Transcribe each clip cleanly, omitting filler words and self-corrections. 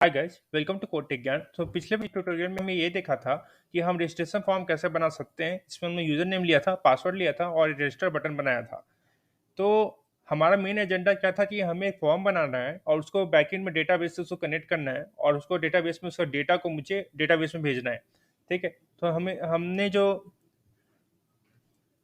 Hi guys, welcome to code tech Gyan. तो पिछले भी ट्यूटोरियल में हमने ये देखा था कि हम रजिस्ट्रेशन फॉर्म कैसे बना सकते हैं। इसमें हमने यूजर नेम लिया था, पासवर्ड लिया था और रजिस्टर बटन बनाया था। तो हमारा मेन एजेंडा क्या था कि हमें एक फॉर्म बनाना है और उसको बैकएंड में डेटाबेस से उसको कनेक्ट करना है और उसको डेटाबेस में उसका डेटा को मुझे डेटाबेस में भेजना है। ठीक है। तो हमें हमने जो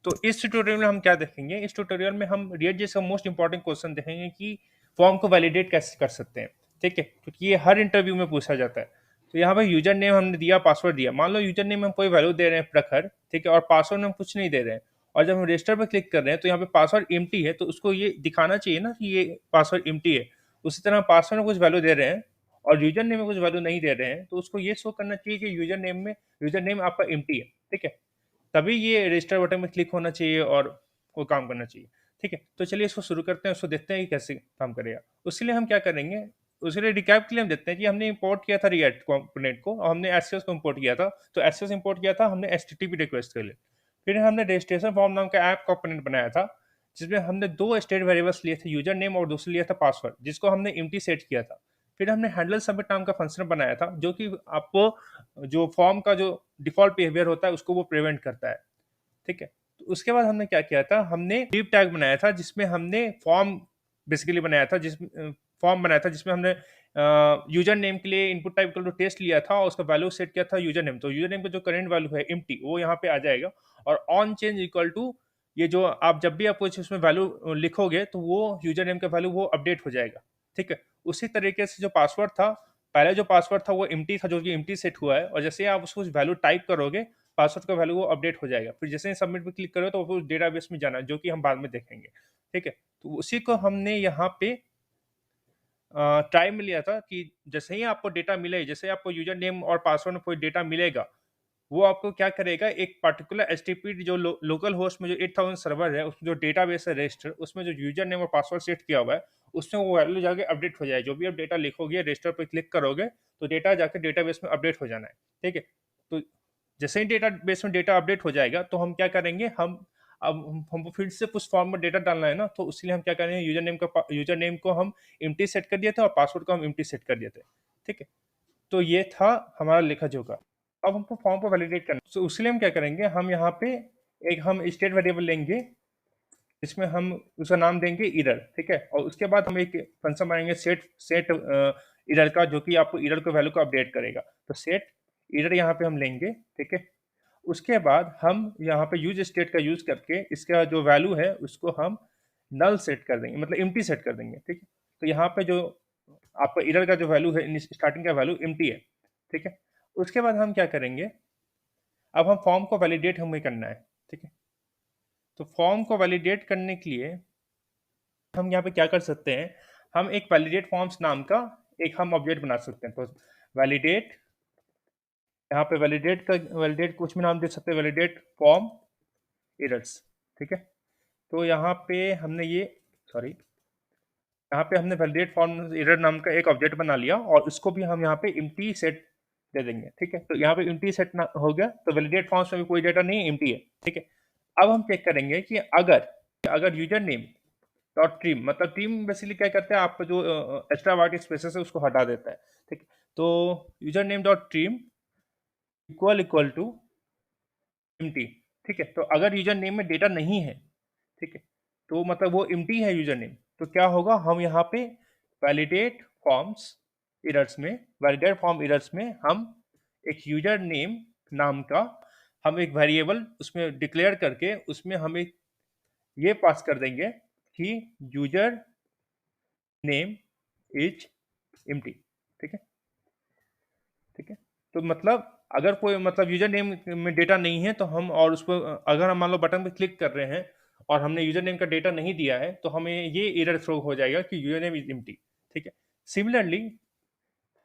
तो इस ट्यूटोरियल में हम क्या देखेंगे, इस ट्यूटोरियल में हम रिएक्ट जैसा मोस्ट इंपॉर्टेंट क्वेश्चन देखेंगे कि फॉर्म को वैलिडेट कैसे कर सकते हैं। ठीक है, क्योंकि ये हर इंटरव्यू में पूछा जाता है। तो यहाँ पे यूजर नेम हमने दिया, पासवर्ड दिया। मान लो यूजर नेम हम कोई वैल्यू दे रहे हैं प्रखर, ठीक है, और पासवर्ड में हम कुछ नहीं दे रहे हैं। और जब हम रजिस्टर पर क्लिक कर रहे हैं तो यहाँ पे पासवर्ड एम्प्टी है, तो उसको ये दिखाना चाहिए ना कि ये पासवर्ड एम्प्टी है। उसी तरह पासवर्ड में कुछ वैल्यू दे रहे हैं और यूजर नेम में कुछ वैल्यू नहीं दे रहे हैं, तो उसको ये शो करना चाहिए कि यूजर नेम आपका एम्प्टी है। ठीक है, तभी ये रजिस्टर बटन में क्लिक होना चाहिए और वो काम करना चाहिए। ठीक है, तो चलिए इसको शुरू करते हैं, उसको देखते हैं कि कैसे काम करेगा। उसके लिए हम क्या करेंगे, उसके लिए रिकैप के लिए हम देखते हैं कि हमने इंपोर्ट किया था रिएक्ट कंपोनेंट को और हमने एसएस को इंपोर्ट किया था। तो एसएस इंपोर्ट किया था हमने एचटीटीपी रिक्वेस्ट के लिए। फिर हमने रजिस्ट्रेशन फॉर्म नाम का ऐप कंपोनेंट बनाया था, जिसमें हमने दो स्टेट वेरिएबल्स लिए थे, यूजर नेम और दूसरा लिया था पासवर्ड, जिसको हमने एम्प्टी सेट किया था। फिर हमने हैंडल सबमिट नाम का फंक्शन बनाया था, जो कि आपको जो फॉर्म का जो डिफॉल्ट बिहेवियर होता है उसको वो प्रिवेंट करता है। ठीक है, तो उसके बाद हमने क्या किया था, हमने डिव टैग बनाया था जिसमें हमने फॉर्म बेसिकली बनाया था, जिसमें हमने यूजर नेम के लिए इनपुट टाइप टू टेस्ट लिया था और उसका वैल्यू सेट किया था यूजर नेम। तो यूजर नेम का जो करंट वैल्यू है एम्प्टी, वो यहाँ पे आ जाएगा। और ऑन चेंज इक्वल टू, ये जो आप जब भी आप कुछ उसमें वैल्यू लिखोगे तो वो यूजर नेम का वैल्यू वो अपडेट हो जाएगा। ठीक है, उसी तरीके से जो पासवर्ड था, पहले जो पासवर्ड था वो एम्प्टी था, जो कि एम्प्टी सेट हुआ है, और जैसे ही आप उसको वैल्यू टाइप करोगे पासवर्ड का वैल्यू वो अपडेट हो जाएगा। फिर जैसे ही सबमिट पे क्लिक करो तो वो डेटाबेस में जाना, जो कि हम बाद में देखेंगे। ठीक है, तो उसी को हमने यहाँ पे ट्राई में लिया था कि जैसे ही आपको डेटा मिले, जैसे ही आपको यूजर नेम और पासवर्ड में कोई डेटा मिलेगा, वो आपको क्या करेगा, एक पर्टिकुलर एचटीटीपी जो लोकल होस्ट में जो 8000 सर्वर है, उसमें जो डेटाबेस है रजिस्टर, उसमें जो यूजर नेम और पासवर्ड सेट किया हुआ है, उसमें वो वैल्यू जाके अपडेट हो जाए। जो भी आप डेटा लिखोगे, रजिस्टर पर क्लिक करोगे तो डेटा जाकर डेटाबेस में अपडेट हो जाना है। ठीक है, तो जैसे ही डेटाबेस में डेटा अपडेट हो जाएगा तो हम क्या करेंगे, हमको फिर से उस फॉर्म में डेटा डालना है ना, तो इसलिए हम क्या करेंगे, यूजर नेम को हम एम्प्टी सेट कर दिए थे और पासवर्ड को हम एम्प्टी सेट कर दिए थे। ठीक है, तो ये था हमारा लेखा जोखा। अब हमको फॉर्म को वैलिडेट करना, तो उसके लिए हम क्या करेंगे, हम यहाँ पे एक हम स्टेट वेरिएबल लेंगे, इसमें हम उसका नाम देंगे इरर। ठीक है, और उसके बाद हम एक फंक्शन बनाएंगे सेट सेट इरर का, जो कि आपको इरर को वैल्यू को अपडेट करेगा। तो सेट इरर यहाँ पे हम लेंगे। ठीक है, उसके बाद हम यहाँ पे यूज स्टेट का यूज करके इसका जो वैल्यू है उसको हम नल सेट कर देंगे, मतलब एम्प्टी सेट कर देंगे। ठीक है, तो यहाँ पे जो आपका इरर का जो वैल्यू है, स्टार्टिंग का वैल्यू एम्प्टी है। ठीक है, उसके बाद हम क्या करेंगे, अब हम फॉर्म को वैलिडेट हमें करना है। ठीक है, तो फॉर्म को वैलिडेट करने के लिए हम यहाँ पे क्या कर सकते हैं, हम एक वैलिडेट फॉर्म्स नाम का एक हम ऑब्जेक्ट बना सकते हैं। तो वैलिडेट, यहाँ पे वैलिडेट कुछ भी नाम दे सकते हैं, वैलिडेट फॉर्म एरर्स। ठीक है, तो यहाँ पे हमने ये सॉरी यहाँ पे हमने वैलिडेट फॉर्म एरर नाम का एक ऑब्जेक्ट बना लिया और उसको भी हम यहाँ पे एम्प्टी सेट दे देंगे। ठीक है, तो यहाँ पे एम्प्टी सेट हो गया, तो वैलिडेट फॉर्म्स में भी कोई डेटा नहीं है, एम्प्टी है। ठीक है, अब हम चेक करेंगे कि अगर अगर यूजर नेम डॉट ट्रिम, मतलब ट्रिम बेसिकली क्या करता है, आपका जो एक्स्ट्रा वाइट स्पेसेस है उसको हटा देता है। ठीक है, तो user name dot trim equal to empty. ठीक है, तो अगर यूजर नेम में डेटा नहीं है, ठीक है, तो मतलब वो एम्प्टी है यूजर नेम, तो क्या होगा, हम यहाँ पे validate forms validate form errors में हम एक यूजर नेम नाम का हम एक वेरिएबल उसमें डिक्लेयर करके उसमें हम एक ये पास कर देंगे कि यूजर नेम इज एम्प्टी। ठीक है, ठीक है, तो मतलब अगर कोई मतलब यूजर नेम में डेटा नहीं है तो हम, और उसको अगर हम मान लो बटन पे क्लिक कर रहे हैं और हमने यूजर नेम का डेटा नहीं दिया है, तो हमें ये एरर थ्रो हो जाएगा कि यूजर नेम इज एम्प्टी। ठीक है, सिमिलरली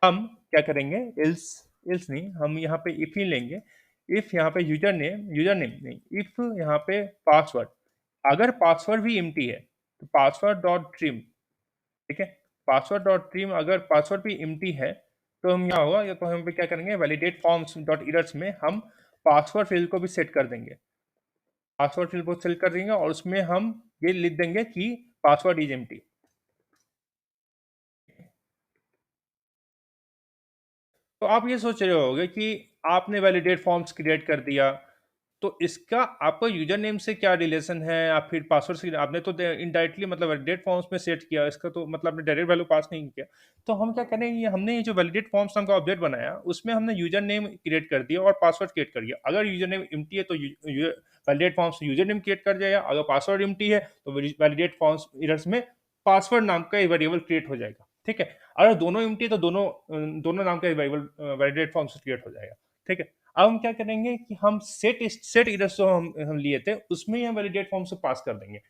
हम क्या करेंगे, इल्स इल्स नहीं, हम यहाँ पे इफ ही लेंगे। इफ यहाँ पे यूजर नेम नहीं, इफ यहाँ पे पासवर्ड, अगर पासवर्ड भी एम्प्टी है तो पासवर्ड डॉट ट्रिम। ठीक है, पासवर्ड डॉट ट्रिम अगर पासवर्ड भी एम्प्टी है तो हम यहाँ होगा, या तो हम पे क्या करेंगे, वैलिडेट फॉर्म्स डॉट इरर्स में हम पासवर्ड फील्ड को भी सेट कर देंगे, पासवर्ड फील्ड को सेट कर देंगे और उसमें हम ये लिख देंगे कि पासवर्ड इज एम्प्टी। तो आप ये सोच रहे होगे कि आपने वैलिडेट फॉर्म्स क्रिएट कर दिया, तो इसका आपका यूजर नेम से क्या रिलेशन है, आप फिर पासवर्ड से आपने तो इनडायरेक्टली मतलब वैलिडेट फॉर्म्स में सेट किया, इसका तो मतलब आपने डायरेक्ट वैल्यू पास नहीं किया। तो हम क्या करेंगे, हमने ये जो वैलिडेट फॉर्म्स नाम का ऑब्जेक्ट बनाया, उसमें हमने यूजर नेम क्रिएट कर दिया और पासवर्ड क्रिएट कर दिया। अगर यूजर नेम एम्प्टी है तो validate forms user name create कर जाएगा, अगर पासवर्ड एम्प्टी है तो वैलिडेट फॉर्म्स इरर्स में पासवर्ड नाम का वेरिएबल क्रिएट हो जाएगा। ठीक है, अगर दोनों एम्प्टी है तो दोनों दोनों नाम का वेरिएबल वैलिडेट फॉर्म्स क्रिएट हो जाएगा। ठीक है, अब हम क्या करेंगे कि हम सेट इरर्स जो हम लिए थे उसमें ही हम वैलिडेट फॉर्म से पास कर देंगे।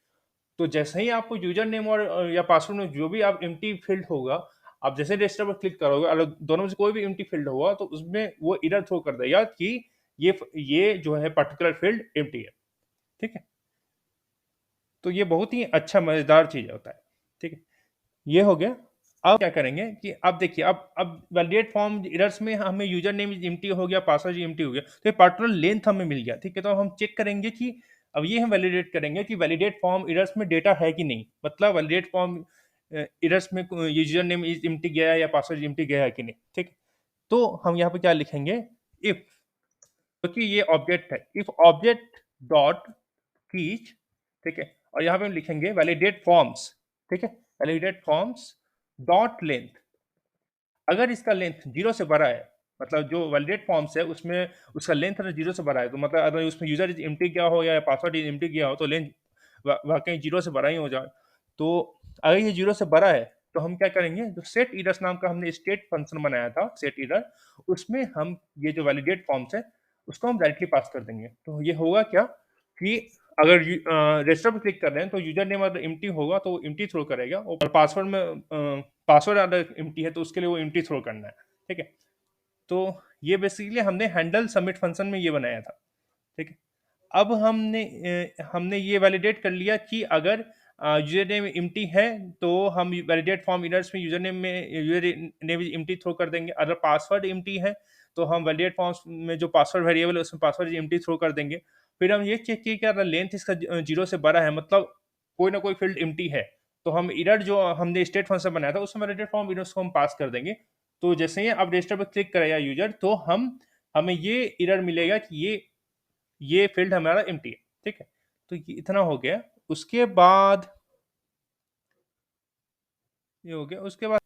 तो जैसे ही आपको यूजर नेम और या पासवर्ड में जो भी आप एम्प्टी फील्ड होगा, आप जैसे रजिस्टर पर क्लिक करोगे, अगर दोनों में से कोई भी एम्प्टी फील्ड होगा तो उसमें वो इरर थ्रो कर देगा कि ये जो है पर्टिकुलर फील्ड एम्प्टी है। ठीक है, तो ये बहुत ही अच्छा मजेदार चीज होता है। ठीक है, ये हो गया। अब क्या करेंगे कि अब देखिए, अब वैलिडेट फॉर्म एरर्स में हमें यूजर नेम एम्प्टी हो गया, पासवर्ड एम्प्टी हो गया, तो ये पर्टिकुलर लेंथ हमें मिल गया। ठीक है, तो हम चेक करेंगे कि अब ये हम वैलिडेट करेंगे कि वैलिडेट फॉर्म एरर्स में डेटा है कि नहीं, मतलब वैलिडेट फॉर्म एरर्स में यूजर नेम इज एम्प्टी गया है या पासवर्ड एम्प्टी गया है कि नहीं। ठीक है, तो हम यहाँ पे क्या लिखेंगे, इफ, क्योंकि ये ऑब्जेक्ट है, इफ ऑब्जेक्ट डॉट कीज। ठीक है, और यहाँ पे हम लिखेंगे वैलिडेट फॉर्म्स। ठीक है, वैलिडेट फॉर्म्स डॉट लेंथ। अगर इसका लेंथ 0 से बड़ा है, मतलब जो वैलिडेट फॉर्म्स है उसमें उसका लेंथ अगर 0 से बड़ा है, तो मतलब अगर उसमें यूजर इज एम्प्टी गया हो या पासवर्ड इज एम्प्टी गया हो तो लेंथ वाकई 0 से बड़ा ही हो जाए। तो अगर ये 0 से बड़ा है तो हम क्या करेंगे, जो सेट इरर्स नाम का हमने स्टेट फंक्शन बनाया था, सेट इरर, उसमें हम ये जो वैलिडेट फॉर्म्स है उसको हम डायरेक्टली पास कर देंगे। तो ये होगा क्या कि अगर रजिस्टर पर क्लिक कर रहे हैं तो यूजर नेम अगर एम्प्टी होगा तो एम्प्टी थ्रो करेगा, और पासवर्ड में पासवर्ड अगर एम्प्टी है तो उसके लिए वो एम्प्टी थ्रो करना है। ठीक है, तो ये बेसिकली हमने हैंडल सबमिट फंक्शन में ये बनाया था। ठीक है, अब हमने ये वैलिडेट कर लिया कि अगर यूजर नेम एम्प्टी है तो हम वैलिडेट फॉर्म इनर्स में यूजर नेम में यूजर नेम एम्प्टी थ्रो कर देंगे। अगर पासवर्ड एम्प्टी है तो हम वैलिडेट फॉर्म्स में जो पासवर्ड वेरिएबल है उसमें पासवर्ड एम्प्टी थ्रो कर देंगे। फिर हम ये चेक किए कि अगर लेंथ इसका 0 से बड़ा है, मतलब कोई ना कोई फील्ड एम्प्टी है, तो हम इरर जो हमने स्टेट फंक्शन बनाया था उसमें वैलिडेट फॉर्म इरर्स को हम पास कर देंगे। तो जैसे ही अब रजिस्टर पर क्लिक करेगा यूजर तो हमें ये इरर मिलेगा कि ये फील्ड हमारा एम्प्टी है। ठीक है, तो ये इतना हो गया। उसके बाद ये हो गया, उसके बाद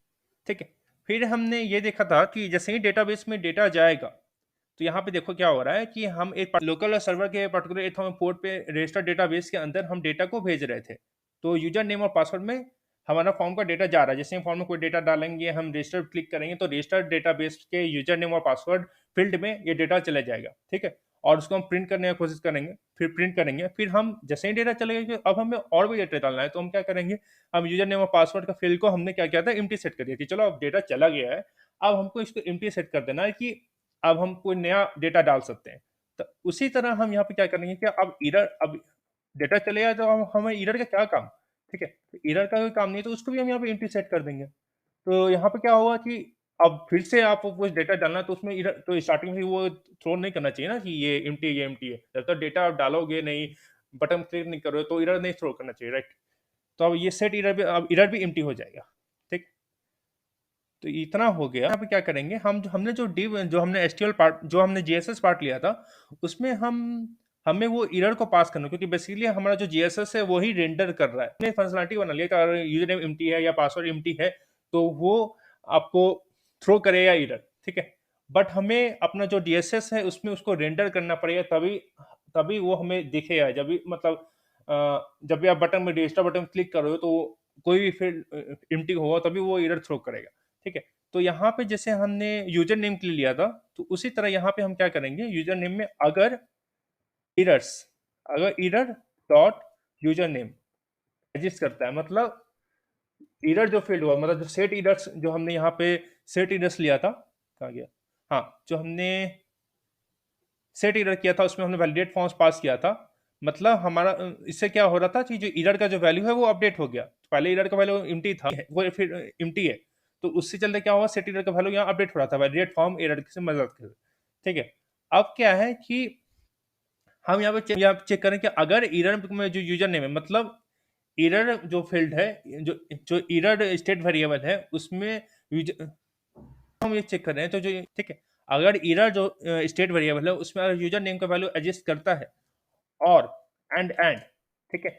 ठीक है, फिर हमने ये देखा था कि जैसे ही डेटाबेस में डेटा जाएगा तो यहाँ पे देखो क्या हो रहा है कि हम एक लोकल सर्वर के पर्टिकुलर एक पोर्ट पे रजिस्टर डेटाबेस के अंदर हम डेटा को भेज रहे थे। तो यूजर नेम और पासवर्ड में हमारा फॉर्म का डेटा जा रहा है, जैसे हम फॉर्म में कोई डेटा डालेंगे, हम रजिस्टर क्लिक करेंगे तो रजिस्टर डेटाबेस के यूजर नेम और पासवर्ड फील्ड में ये डेटा चला जाएगा। ठीक है, और उसको हम प्रिंट करने की कोशिश करेंगे, फिर प्रिंट करेंगे, फिर हम जैसे ही डेटा चलेगा कि अब हमें और भी डेटा डालना है तो हम क्या करेंगे, हम यूजर नेम और पासवर्ड का फील्ड को हमने क्या किया था, एम्प्टी सेट कर दिया कि चलो अब डेटा चला गया है, अब हमको इसको एम्प्टी सेट कर देना है कि अब हम कोई नया डेटा डाल सकते हैं। तो उसी तरह हम यहाँ पे क्या करेंगे कि अब डेटा चलेगा तो हमें एरर का क्या काम। ठीक है, तो एरर का कोई काम नहीं, तो उसको भी हम यहाँ पे एम्प्टी सेट कर देंगे। तो यहाँ पे क्या होगा कि अब फिर से आपको कुछ डेटा डालना है तो उसमें एरर तो स्टार्टिंग में वो थ्रो नहीं करना चाहिए ना कि ये एम्प्टी है। जब तक डेटा आप डालोगे नहीं, बटन क्लिक नहीं करोगे तो एरर नहीं थ्रो करना चाहिए, राइट। तो अब ये सेट एरर भी, अब एरर भी एम्प्टी हो जाएगा। ठीक, तो इतना हो गया। यहाँ पे क्या करेंगे, हमने जो डिव जो हमने एसटीएल पार्ट जो हमने जीएसएस पार्ट लिया था उसमें हमें वो एरर को पास करना, क्योंकि बेसिकली हमारा जो जीएसएस है वही रेंडर कर रहा है। हमने फंक्शनलिटी बना लिया कि अगर यूजर नेम एम्प्टी है या पासवर्ड एम्प्टी है तो वो आपको थ्रो करेगा एरर। ठीक है, बट हमें अपना जो डीएसएस है उसमें उसको रेंडर करना पड़ेगा, तभी तभी वो हमें दिखेगा। जब भी मतलब जब भी आप बटन में रजिस्टर बटन क्लिक करोगे तो कोई भी फील्ड एम्प्टी होगा तभी वो एरर थ्रो करेगा। ठीक है, तो यहाँ पे जैसे हमने यूजर नेम के लिए लिया था तो उसी तरह यहाँ पे हम क्या करेंगे, यूजर नेम में इरर्स अगर error dot user name exist करता है, मतलब इरर जो फील्ड हुआ, मतलब जो सेट इरर्स जो हमने यहाँ पे सेट इरर्स लिया था, कहाँ गया, हाँ, जो हमने सेट इरर किया था उसमें हमने वैलिडेट फॉर्म्स पास किया था। मतलब हमारा इससे क्या हो रहा था कि जो इरर का जो वैल्यू है वो अपडेट हो गया। तो पहले इरर का वैल्यू एम्प्टी था, वो फिर एम्प्टी है, तो उससे चलते क्या हुआ, सेट इरर का वैल्यू यहाँ अपडेट हो रहा था वैलिडेट फॉर्म इरर से मदद से। ठीक है, अब क्या है कि हम यहाँ पे चेक करें कि अगर इरर में जो यूजर नेम है, मतलब इरर जो फील्ड है, जो जो इरर स्टेट वेरिएबल है उसमें यूजर हम ये चेक कर रहे हैं तो जो ठीक है, अगर एरर जो स्टेट वेरिएबल है उसमें अगर यूजर नेम का वैल्यू एडजस्ट करता है और एंड ठीक है,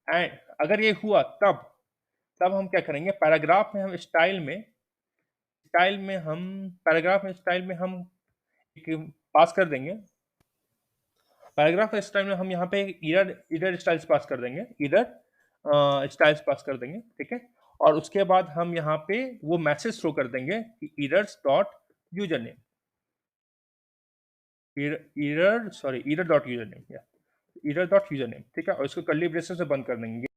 एंड अगर ये हुआ तब हम क्या करेंगे, पैराग्राफ में हम स्टाइल में हम एक पास कर देंगे। पैराग्राफ स्टाइल में हम यहाँ पे इरर स्टाइल्स पास कर देंगे, स्टाइल्स पास कर देंगे, ठीक है। और उसके बाद हम यहाँ पे वो मैसेज थ्रो कर देंगे कि errors dot user name, error dot user name, error dot user name, ठीक है। और इसको कर्ली ब्रेसेस से बंद कर देंगे।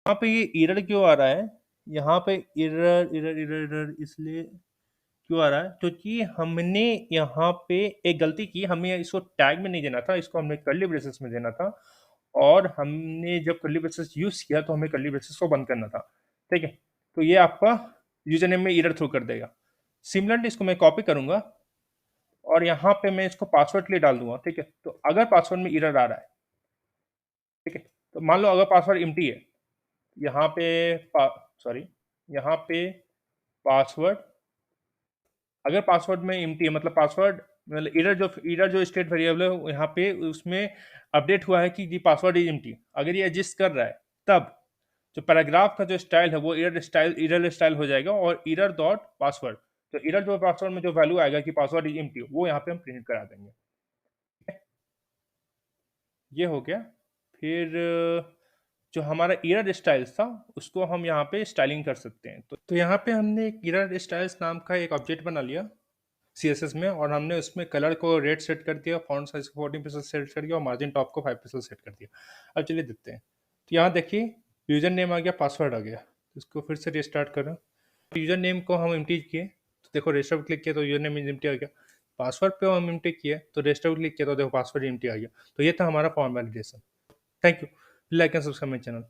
यहाँ पे ये एरर क्यों आ रहा है, यहाँ पे एरर इसलिए क्यों आ रहा है, क्योंकि हमने यहाँ पे एक गलती की, हमें इसको टैग में नहीं देना था, इसको हमने कर्ली ब्रेसेस में देना था। और हमने जब कर्ली ब्रेसेस यूज किया तो हमें कर्ली ब्रेसेस को बंद करना था, ठीक है। तो ये आपका यूजर नेम में एरर थ्रो कर देगा। सिमिलरली इसको मैं कॉपी करूंगा और यहाँ पे मैं इसको पासवर्ड के लिए डाल दूंगा, ठीक है। तो अगर पासवर्ड में एरर आ रहा है, ठीक है, तो मान लो अगर पासवर्ड एम्प्टी है, यहाँ पे यहाँ पे पासवर्ड, अगर पासवर्ड में एम्प्टी है मतलब पासवर्ड मतलब एरर जो स्टेट वेरिएबल है यहाँ पे उसमें अपडेट हुआ है कि जी पासवर्ड इज एम्प्टी, अगर ये एडजस्ट कर रहा है तब जो पैराग्राफ का जो स्टाइल है वो एरर स्टाइल हो जाएगा और एरर डॉट पासवर्ड, तो एरर जो पासवर्ड में जो वैल्यू आएगा कि पासवर्ड इज एम्प्टी वो यहाँ पे हम प्रिंट करा देंगे, ठीक है। ये हो गया। फिर जो हमारा एरर स्टाइल्स था उसको हम यहाँ पे स्टाइलिंग कर सकते हैं। तो यहाँ पे हमने एक एरर स्टाइल्स नाम का एक ऑब्जेक्ट बना लिया CSS में, और हमने उसमें कलर को रेड सेट कर दिया, फॉन्ट साइज को 14% सेट कर दिया और मार्जिन टॉप को 5% सेट कर दिया। अब चलिए देखते हैं। तो यहाँ देखिए यूजर नेम आ गया, पासवर्ड आ गया, इसको फिर से रिस्टार्ट करें। यूजर नेम को हम एम्प्टी किए तो देखो रजिस्टर पर क्लिक किया तो यूजर नेम एम्प्टी आ गया। पासवर्ड पे हम एम्प्टी किए तो रजिस्टर पर क्लिक किया तो देखो पासवर्ड एम्प्टी आ गया। तो ये था हमारा form validation. Thank you. Like and subscribe my channel.